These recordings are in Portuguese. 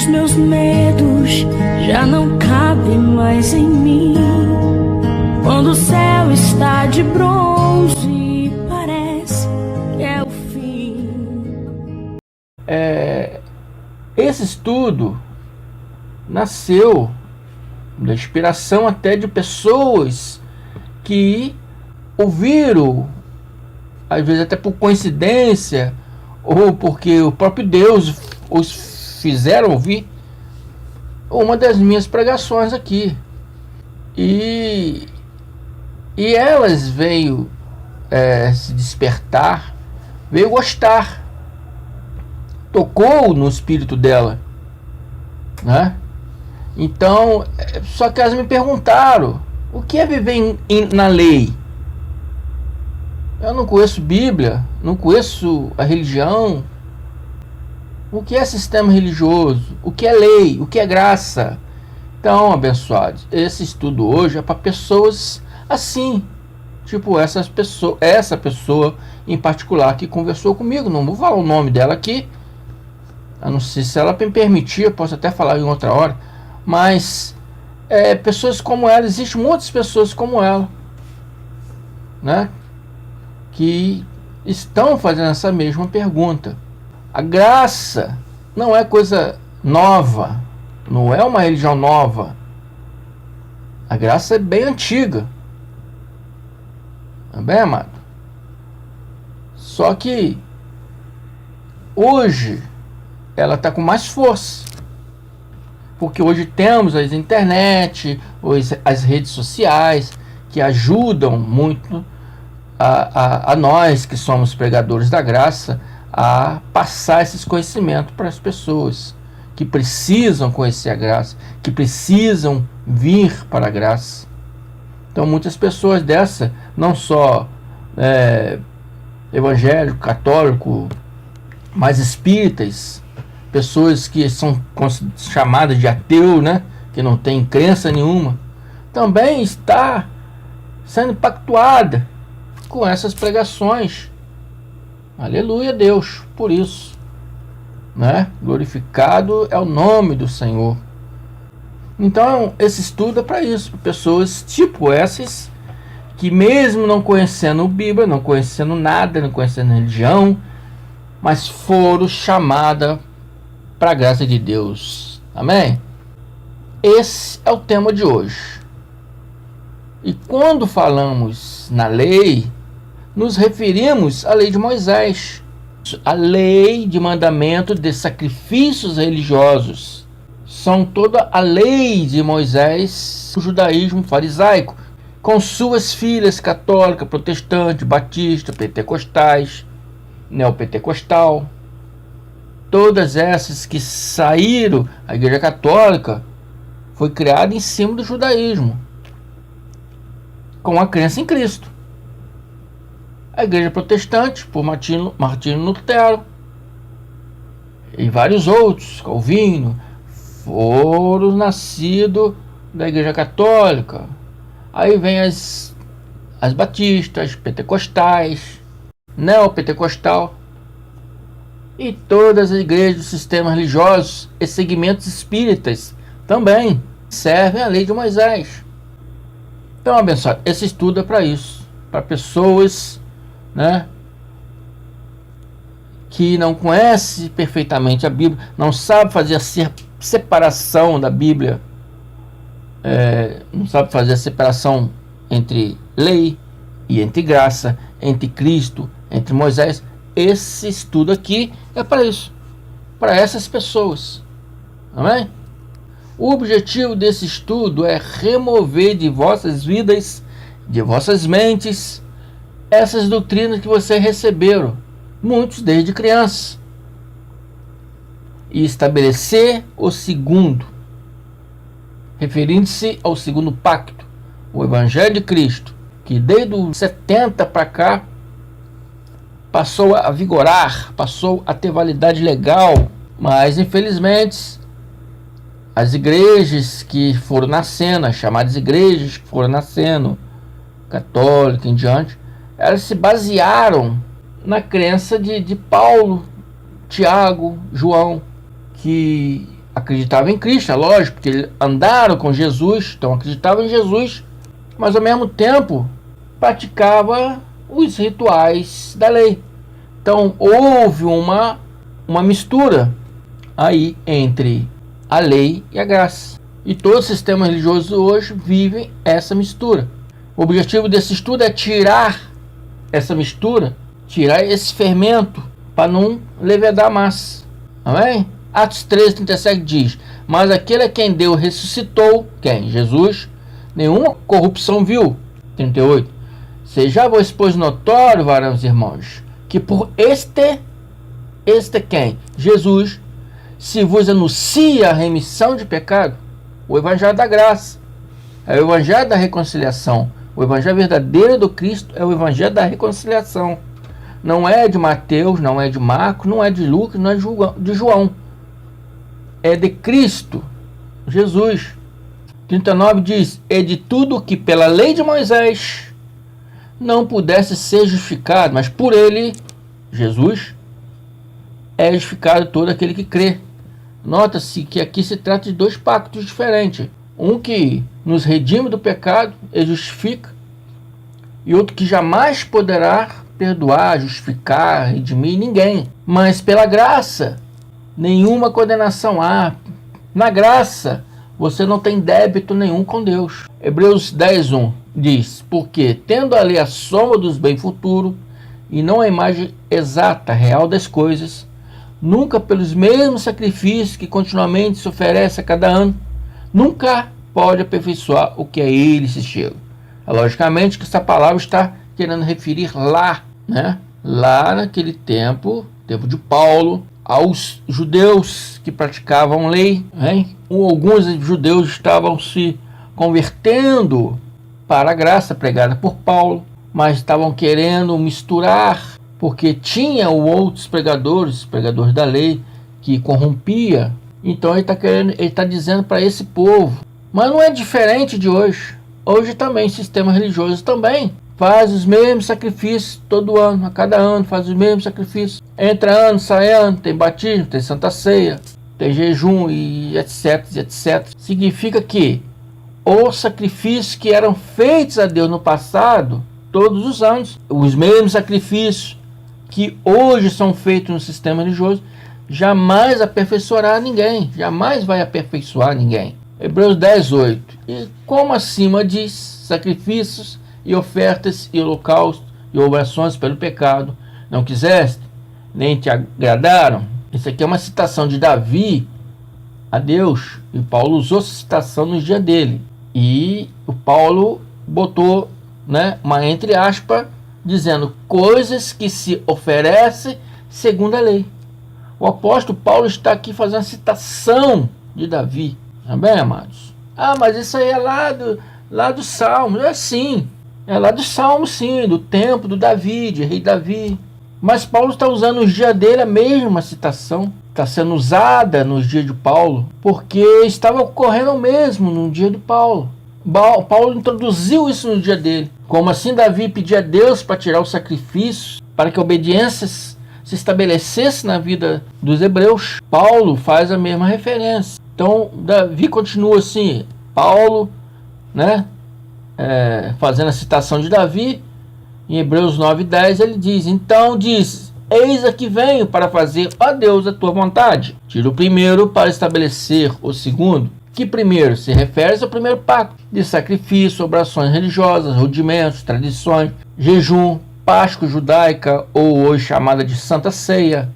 Os meus medos já não cabem mais em mim. Quando o céu está de bronze, parece que é o fim. Esse estudo nasceu da inspiração até de pessoas que ouviram, às vezes até por coincidência, ou porque o próprio Deus os fizeram ouvir uma das minhas pregações aqui. E elas veio se despertar, veio gostar, tocou no espírito dela, né? Então, só que elas me perguntaram: o que é viver na lei? Eu não conheço Bíblia, não conheço a religião. O que é sistema religioso? O que é lei? O que é graça? Então, abençoados, esse estudo hoje é para pessoas assim, tipo essa pessoa em particular que conversou comigo. Não vou falar o nome dela aqui, a não ser se ela me permitir, eu posso até falar em outra hora. Mas pessoas como ela, existem muitas pessoas como ela, né, que estão fazendo essa mesma pergunta. A graça não é coisa nova, não é uma religião nova. A graça é bem antiga, tá bem, amado? Só que hoje ela está com mais força, porque hoje temos as internet, as redes sociais, que ajudam muito a nós que somos pregadores da graça a passar esses conhecimentos para as pessoas que precisam conhecer a graça, que precisam vir para a graça. Então muitas pessoas dessa, não só evangélico, católico, mas espíritas, pessoas que são chamadas de ateu, né, que não tem crença nenhuma, também está sendo impactuada com essas pregações. Aleluia, Deus, por isso, né? Glorificado é o nome do Senhor. Então, esse estudo é para isso, para pessoas tipo essas, que mesmo não conhecendo Bíblia, não conhecendo nada, não conhecendo religião, mas foram chamadas para a graça de Deus. Amém? Esse é o tema de hoje. E quando falamos na lei, nos referimos à lei de Moisés, a lei de mandamento de sacrifícios religiosos. São toda a lei de Moisés, o judaísmo farisaico, com suas filhas católica, protestante, batista, pentecostais, neopentecostal. Todas essas que saíram, a Igreja Católica foi criada em cima do judaísmo, com a crença em Cristo. A Igreja Protestante, por Martinho Lutero e vários outros, Calvino, foram nascidos da Igreja Católica. Aí vem as batistas, pentecostais, neopentecostal, e todas as igrejas do sistema religioso e segmentos espíritas também servem a lei de Moisés. Então, abençoado, esse estudo é para isso, para pessoas, né, que não conhecem perfeitamente a Bíblia, não sabe fazer a separação da Bíblia, não sabe fazer a separação entre lei e entre graça, entre Cristo, entre Moisés. Esse estudo aqui é para isso, para essas pessoas. Amém? O objetivo desse estudo é remover de vossas vidas, de vossas mentes, essas doutrinas que vocês receberam, muitos desde criança, e estabelecer o segundo, referindo-se ao segundo pacto, o Evangelho de Cristo, que desde os 70 para cá passou a vigorar, passou a ter validade legal, mas infelizmente as igrejas que foram nascendo, as chamadas igrejas que foram nascendo, católica em diante, elas se basearam na crença de Paulo, Tiago, João, que acreditavam em Cristo, é lógico, porque eles andaram com Jesus, então acreditavam em Jesus, mas ao mesmo tempo praticava os rituais da lei. Então houve uma mistura aí entre a lei e a graça. E todos os sistemas religiosos hoje vivem essa mistura. O objetivo desse estudo é tirar essa mistura, tirar esse fermento, para não levedar mais. Amém? Atos 13:37 diz: mas aquele a quem Deus ressuscitou, quem? Jesus, nenhuma corrupção viu. 38. Seja-vos, pois, notório, varões e irmãos, que por este quem? Jesus, se vos anuncia a remissão de pecado. O evangelho da graça é o evangelho da reconciliação. O evangelho verdadeiro do Cristo é o evangelho da reconciliação. Não é de Mateus, não é de Marcos, não é de Lucas, não é de João. É de Cristo, Jesus. 39 diz: e de tudo que pela lei de Moisés não pudesse ser justificado, mas por ele, Jesus, é justificado todo aquele que crê. Nota-se que aqui se trata de dois pactos diferentes. Um que nos redime do pecado e justifica, e outro que jamais poderá perdoar, justificar, redimir ninguém. Mas pela graça, nenhuma condenação há. Na graça, você não tem débito nenhum com Deus. Hebreus 10:1 diz: porque, tendo ali a soma dos bens futuros, e não a imagem exata, real das coisas, nunca pelos mesmos sacrifícios que continuamente se oferece a cada ano, nunca pode aperfeiçoar o que a ele se chega. Logicamente que essa palavra está querendo referir lá, né? Lá naquele tempo de Paulo, aos judeus que praticavam lei, né? Alguns judeus estavam se convertendo para a graça pregada por Paulo, mas estavam querendo misturar, porque tinha outros pregadores da lei, que corrompia. Então ele está dizendo para esse povo. Mas não é diferente de hoje. Hoje também, sistema religioso também faz os mesmos sacrifícios todo ano, a cada ano faz os mesmos sacrifícios. Entra ano, sai ano, tem batismo, tem santa ceia, tem jejum e etc, etc. Significa que os sacrifícios que eram feitos a Deus no passado, todos os anos, os mesmos sacrifícios que hoje são feitos no sistema religioso, jamais aperfeiçoará ninguém, jamais vai aperfeiçoar ninguém. Hebreus 10:8. E como acima diz, sacrifícios e ofertas e holocaustos e orações pelo pecado não quiseste, nem te agradaram. Isso aqui é uma citação de Davi a Deus, e Paulo usou essa citação nos dias dele. E o Paulo botou, né, uma entre aspas, dizendo coisas que se oferecem segundo a lei. O apóstolo Paulo está aqui fazendo a citação de Davi. Tá bem, amados? Ah, mas isso aí é lá do Salmo. É sim, é lá do Salmo, sim, do tempo do Davi, de rei Davi. Mas Paulo está usando nos dias dele a mesma citação. Está sendo usada nos dias de Paulo, porque estava ocorrendo o mesmo no dia de Paulo. Paulo introduziu isso no dia dele. Como assim Davi pedia a Deus para tirar os sacrifícios, para que a obediência se estabelecesse na vida dos hebreus, Paulo faz a mesma referência. Então Davi continua assim, Paulo, né, fazendo a citação de Davi, em Hebreus 9:10 ele diz: então diz, eis aqui venho para fazer, ó Deus, a tua vontade. Tira o primeiro para estabelecer o segundo. Que primeiro se refere ao primeiro pacto de sacrifício, orações religiosas, rudimentos, tradições, jejum, Páscoa judaica, ou hoje chamada de Santa Ceia,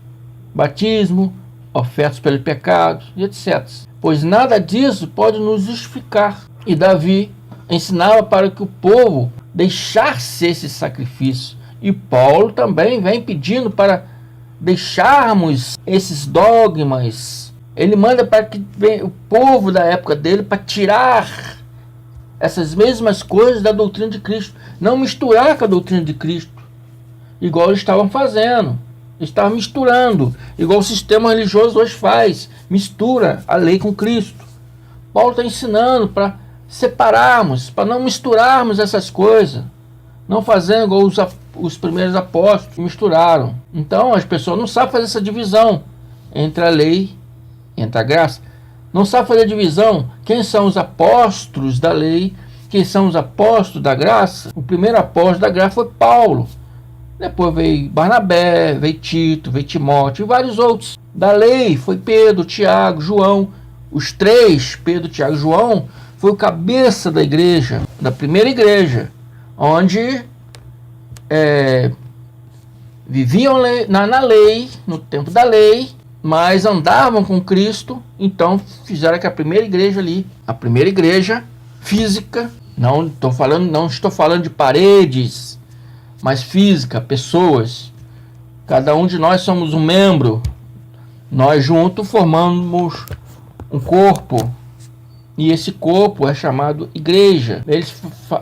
batismo, ofertas pelo pecado, e etc. Pois nada disso pode nos justificar. E Davi ensinava para que o povo deixasse esse sacrifício. E Paulo também vem pedindo para deixarmos esses dogmas. Ele manda para que o povo da época dele para tirar essas mesmas coisas da doutrina de Cristo. Não misturar com a doutrina de Cristo, igual eles estavam fazendo. Eles estavam misturando, igual o sistema religioso hoje faz. Mistura a lei com Cristo. Paulo está ensinando para separarmos, para não misturarmos essas coisas. Não fazendo igual os primeiros apóstolos que misturaram. Então as pessoas não sabem fazer essa divisão entre a lei e entre a graça. Não sabe fazer divisão. Quem são os apóstolos da lei? Quem são os apóstolos da graça? O primeiro apóstolo da graça foi Paulo. Depois veio Barnabé, veio Tito, veio Timóteo e vários outros. Da lei foi Pedro, Tiago, João. Os três, Pedro, Tiago e João, foi o cabeça da igreja, da primeira igreja, onde viviam na lei, no tempo da lei, mas andavam com Cristo. Então fizeram que a primeira igreja ali, a primeira igreja física, não estou falando de paredes, mas física, pessoas. Cada um de nós somos um membro. Nós juntos formamos um corpo. E esse corpo é chamado igreja. Eles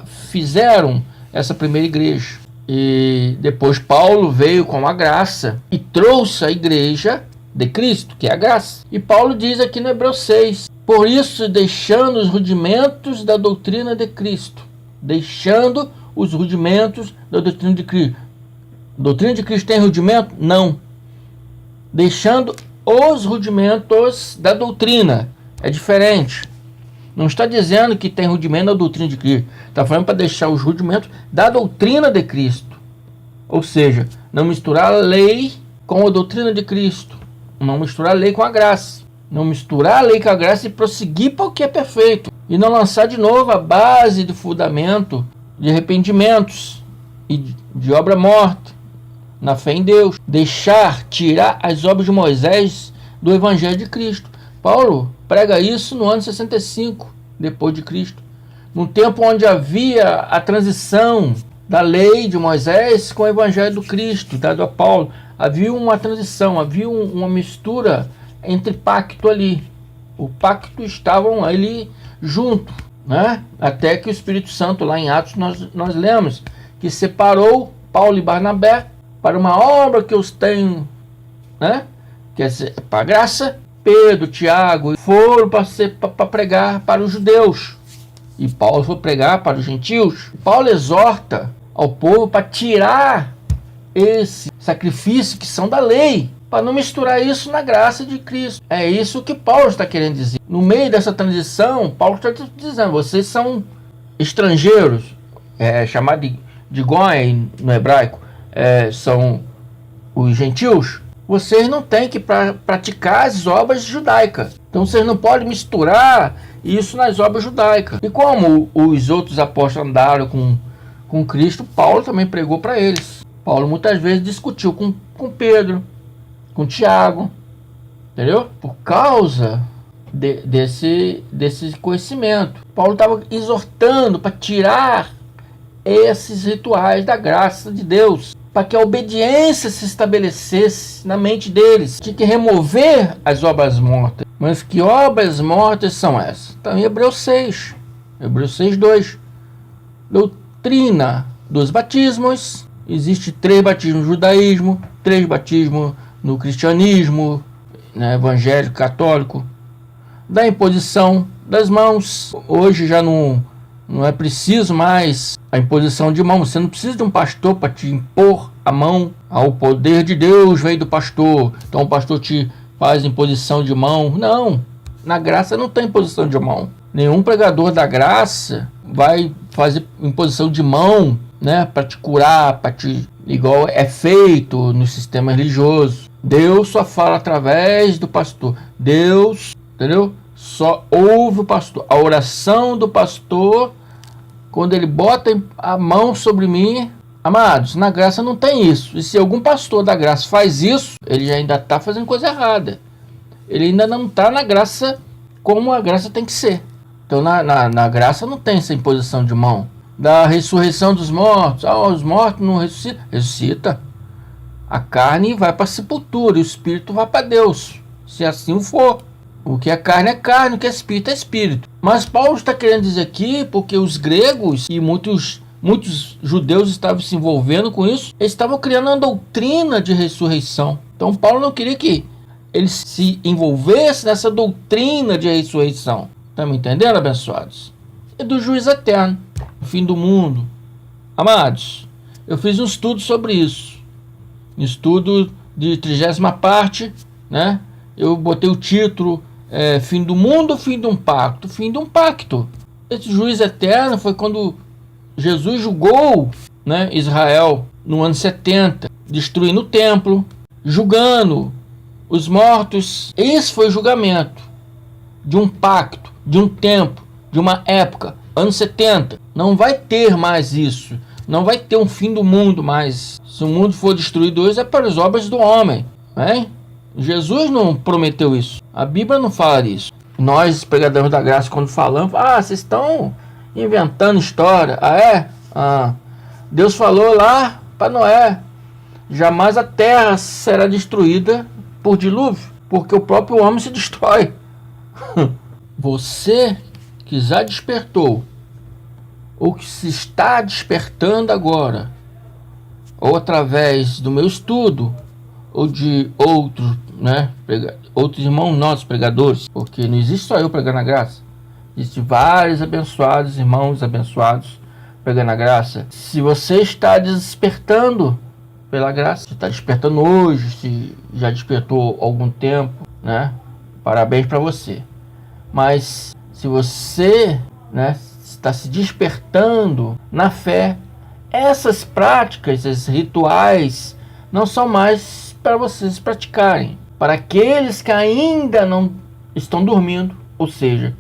fizeram essa primeira igreja. E depois Paulo veio com a graça e trouxe a igreja de Cristo, que é a graça. E Paulo diz aqui no Hebreus 6: por isso, deixando os rudimentos da doutrina de Cristo. Deixando os rudimentos da doutrina de Cristo. A doutrina de Cristo tem rudimento? Não. Deixando os rudimentos da doutrina. É diferente. Não está dizendo que tem rudimento da doutrina de Cristo. Está falando para deixar os rudimentos da doutrina de Cristo. Ou seja, não misturar a lei com a doutrina de Cristo. Não misturar a lei com a graça. Não misturar a lei com a graça e prosseguir para o que é perfeito. E não lançar de novo a base de fundamento de arrependimentos e de obra morta na fé em Deus. Tirar as obras de Moisés do Evangelho de Cristo. Paulo prega isso no ano 65 depois de Cristo, num tempo onde havia a transição da lei de Moisés com o Evangelho do Cristo, dado a Paulo. Havia uma transição, havia uma mistura entre pacto ali. O pacto estavam ali junto, né? Até que o Espírito Santo, lá em Atos, nós lemos que separou Paulo e Barnabé para uma obra que os tenho, né? Quer dizer, para a graça. Pedro, Tiago foram para pregar para os judeus. E Paulo foi pregar para os gentios. Paulo exorta ao povo para tirar esse sacrifício que são da lei, para não misturar isso na graça de Cristo. É isso que Paulo está querendo dizer. No meio dessa transição, Paulo está dizendo: vocês são estrangeiros, chamado de goem no hebraico, são os gentios. Vocês não têm que praticar as obras judaicas. Então vocês não podem misturar isso nas obras judaicas. E como os outros apóstolos andaram com Cristo, Paulo também pregou para eles. Paulo muitas vezes discutiu com Pedro, com Tiago, entendeu? Por causa desse conhecimento. Paulo estava exortando para tirar esses rituais da graça de Deus, para que a obediência se estabelecesse na mente deles. Tinha que remover as obras mortas. Mas que obras mortas são essas? Então, em Hebreus 6, Hebreus 6:2, doutrina dos batismos. Existe 3 batismos no judaísmo, 3 batismos no cristianismo, né, evangélico, católico. Da imposição das mãos. Hoje já não é preciso mais a imposição de mão. Você não precisa de um pastor para te impor a mão. O poder de Deus vem do pastor. Então o pastor te faz imposição de mão. Não. Na graça não tem imposição de mão. Nenhum pregador da graça vai fazer imposição de mão, né, para te curar, igual é feito no sistema religioso. Deus só fala através do pastor. Deus, entendeu? Só ouve o pastor. A oração do pastor, quando ele bota a mão sobre mim. Amados, na graça não tem isso. E se algum pastor da graça faz isso, ele já ainda está fazendo coisa errada. Ele ainda não está na graça como a graça tem que ser. Então na graça não tem essa imposição de mão. Da ressurreição dos mortos. Os mortos não ressuscitam. Ressuscita. A carne vai para a sepultura e o espírito vai para Deus, se assim for. O que é carne, o que é espírito, é espírito. Mas Paulo está querendo dizer aqui, porque os gregos e muitos judeus estavam se envolvendo com isso, eles estavam criando uma doutrina de ressurreição. Então Paulo não queria que eles se envolvessem nessa doutrina de ressurreição. Estão me entendendo, abençoados? E do juízo eterno, o fim do mundo. Amados, eu fiz um estudo sobre isso. Um estudo de 30ª parte, né? Eu botei o título fim do mundo, fim de um pacto? Fim de um pacto. Esse juízo eterno foi quando Jesus julgou, né, Israel no ano 70, destruindo o templo, julgando os mortos. Esse foi o julgamento de um pacto, de um tempo, de uma época. Anos 70. Não vai ter mais isso. Não vai ter um fim do mundo mais. Se o mundo for destruído hoje, é para as obras do homem, né? Jesus não prometeu isso. A Bíblia não fala isso. Nós, pregadores da graça, quando falamos, vocês estão inventando história. Deus falou lá para Noé: jamais a terra será destruída por dilúvio, porque o próprio homem se destrói. Você que já despertou, ou que se está despertando agora, ou através do meu estudo, ou de outros, né, outros irmãos nossos pregadores, porque não existe só eu pregando a graça, existem vários abençoados, irmãos abençoados pregando a graça. Se você está despertando pela graça, se está despertando hoje, se já despertou há algum tempo, né, parabéns para você. Mas se você, né, está se despertando na fé, essas práticas, esses rituais, não são mais para vocês praticarem. Para aqueles que ainda não estão dormindo, ou seja,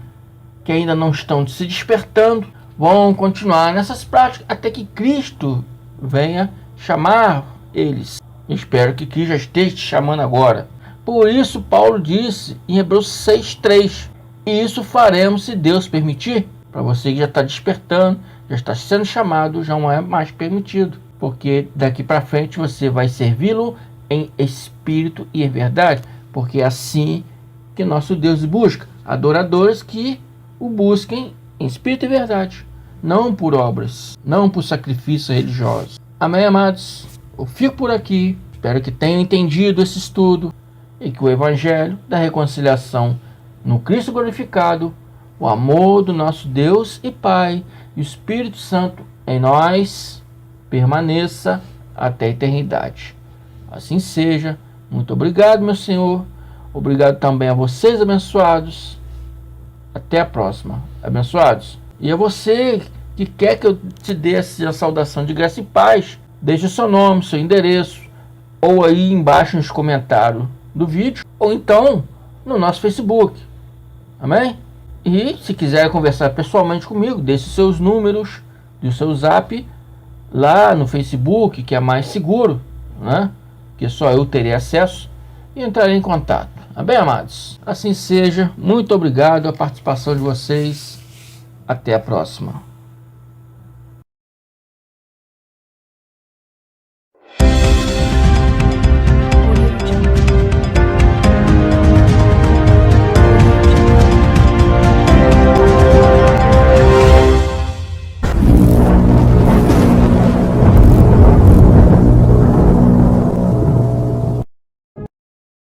que ainda não estão se despertando, vão continuar nessas práticas até que Cristo venha chamar eles. Espero que Cristo já esteja te chamando agora. Por isso Paulo disse em Hebreus 6:3, e isso faremos se Deus permitir. Para você que já está despertando, já está sendo chamado, já não é mais permitido, porque daqui para frente você vai servi-lo em espírito e em verdade, porque é assim que nosso Deus busca adoradores que o busquem em espírito e verdade, não por obras, não por sacrifícios religiosos. Amém, amados? Eu fico por aqui, espero que tenham entendido esse estudo e que o Evangelho da reconciliação no Cristo glorificado, o amor do nosso Deus e Pai e o Espírito Santo em nós permaneça até a eternidade. Assim seja. Muito obrigado, meu Senhor. Obrigado também a vocês, abençoados. Até a próxima, abençoados. E a você que quer que eu te dê a saudação de graça e paz, deixe o seu nome, seu endereço, ou aí embaixo nos comentários do vídeo, ou então no nosso Facebook. Amém? E se quiser conversar pessoalmente comigo, deixe seus números do seu zap lá no Facebook, que é mais seguro, né? Que só eu terei acesso, e entrarei em contato. Bem, amados? Assim seja. Muito obrigado a participação de vocês. Até a próxima.